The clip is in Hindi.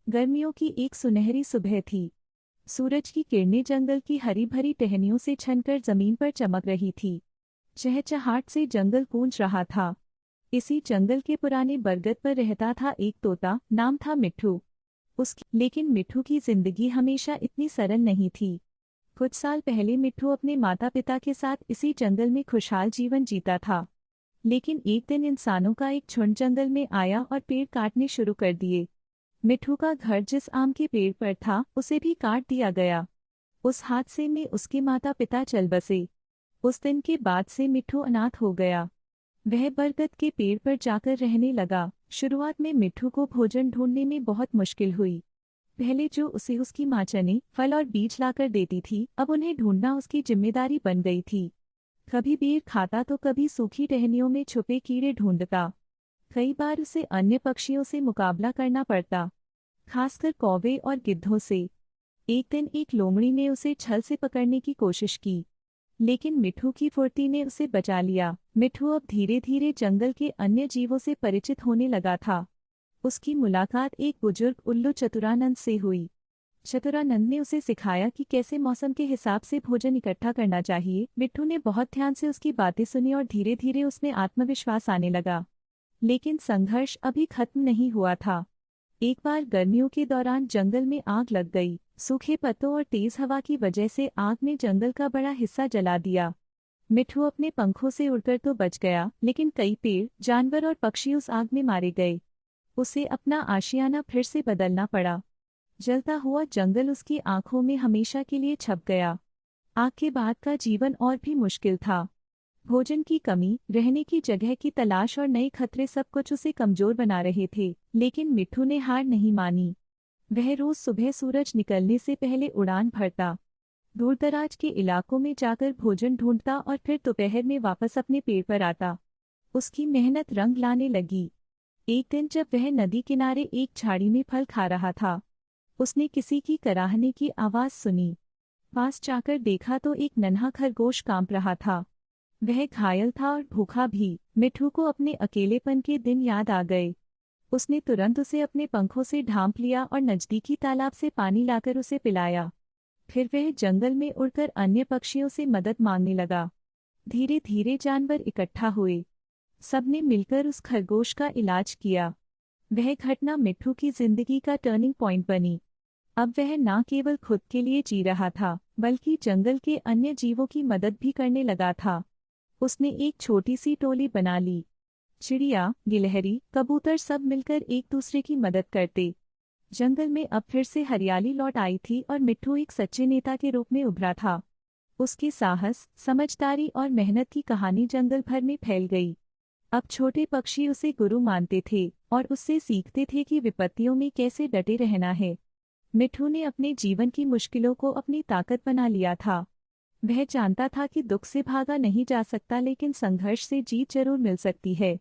गर्मियों की एक सुनहरी सुबह थी। सूरज की किरणें जंगल की हरी भरी टहनियों से छनकर जमीन पर चमक रही थी। चहचहाट से जंगल गूंज रहा था। इसी जंगल के पुराने बरगद पर रहता था एक तोता, नाम था मिट्ठू। उसकी लेकिन मिट्ठू की जिंदगी हमेशा इतनी सरल नहीं थी। कुछ साल पहले मिट्ठू अपने माता पिता के साथ इसी जंगल में खुशहाल जीवन जीता था। लेकिन एक दिन इंसानों का एक झुंड जंगल में आया और पेड़ काटने शुरू कर दिए। मिट्ठू का घर जिस आम के पेड़ पर था उसे भी काट दिया गया। उस हादसे में उसके माता पिता चल बसे। उस दिन के बाद से मिट्ठू अनाथ हो गया। वह बरगद के पेड़ पर जाकर रहने लगा। शुरुआत में मिट्ठू को भोजन ढूंढने में बहुत मुश्किल हुई। पहले जो उसे उसकी माँ चने, फल और बीज लाकर देती थी, अब उन्हें ढूंढना उसकी जिम्मेदारी बन गई थी। कभी बेर खाता तो कभी सूखी टहनियों में छुपे कीड़े ढूंढता। कई बार उसे अन्य पक्षियों से मुकाबला करना पड़ता, खासकर कौवे और गिद्धों से। एक दिन एक लोमड़ी ने उसे छल से पकड़ने की कोशिश की, लेकिन मिट्ठू की फुर्ती ने उसे बचा लिया। मिट्ठू अब धीरे धीरे जंगल के अन्य जीवों से परिचित होने लगा था। उसकी मुलाकात एक बुजुर्ग उल्लू चतुरानंद से हुई। चतुरानंद ने उसे सिखाया कि कैसे मौसम के हिसाब से भोजन इकट्ठा करना चाहिए। मिट्ठू ने बहुत ध्यान से उसकी बातें सुनी और धीरे धीरे उसमें आत्मविश्वास आने लगा। लेकिन संघर्ष अभी खत्म नहीं हुआ था। एक बार गर्मियों के दौरान जंगल में आग लग गई। सूखे पत्तों और तेज हवा की वजह से आग ने जंगल का बड़ा हिस्सा जला दिया। मिट्ठू अपने पंखों से उड़कर तो बच गया, लेकिन कई पेड़, जानवर और पक्षी उस आग में मारे गए। उसे अपना आशियाना फिर से बदलना पड़ा। जलता हुआ जंगल उसकी आंखों में हमेशा के लिए छप गया। आग के बाद का जीवन और भी मुश्किल था। भोजन की कमी, रहने की जगह की तलाश और नए खतरे सब कुछ उसे कमजोर बना रहे थे। लेकिन मिट्ठू ने हार नहीं मानी। वह रोज सुबह सूरज निकलने से पहले उड़ान भरता, दूरदराज के इलाकों में जाकर भोजन ढूंढता और फिर दोपहर में वापस अपने पेड़ पर आता। उसकी मेहनत रंग लाने लगी। एक दिन जब वह नदी किनारे एक झाड़ी में फल खा रहा था, उसने किसी की कराहने की आवाज सुनी। पास जाकर देखा तो एक नन्हा खरगोश कांप रहा था। वह घायल था और भूखा भी। मिट्ठू को अपने अकेलेपन के दिन याद आ गए। उसने तुरंत उसे अपने पंखों से ढांप लिया और नजदीकी तालाब से पानी लाकर उसे पिलाया। फिर वह जंगल में उड़कर अन्य पक्षियों से मदद मांगने लगा। धीरे धीरे जानवर इकट्ठा हुए। सबने मिलकर उस खरगोश का इलाज किया। वह घटना मिट्ठू की जिंदगी का टर्निंग पॉइंट बनी। अब वह न केवल खुद के लिए जी रहा था, बल्कि जंगल के अन्य जीवों की मदद भी करने लगा था। उसने एक छोटी सी टोली बना ली। चिड़िया, गिलहरी, कबूतर सब मिलकर एक दूसरे की मदद करते। जंगल में अब फिर से हरियाली लौट आई थी और मिट्ठू एक सच्चे नेता के रूप में उभरा था। उसके साहस, समझदारी और मेहनत की कहानी जंगल भर में फैल गई। अब छोटे पक्षी उसे गुरु मानते थे और उससे सीखते थे कि विपत्तियों में कैसे डटे रहना है। मिट्ठू ने अपने जीवन की मुश्किलों को अपनी ताकत बना लिया था। वह जानता था कि दुख से भागा नहीं जा सकता, लेकिन संघर्ष से जीत जरूर मिल सकती है।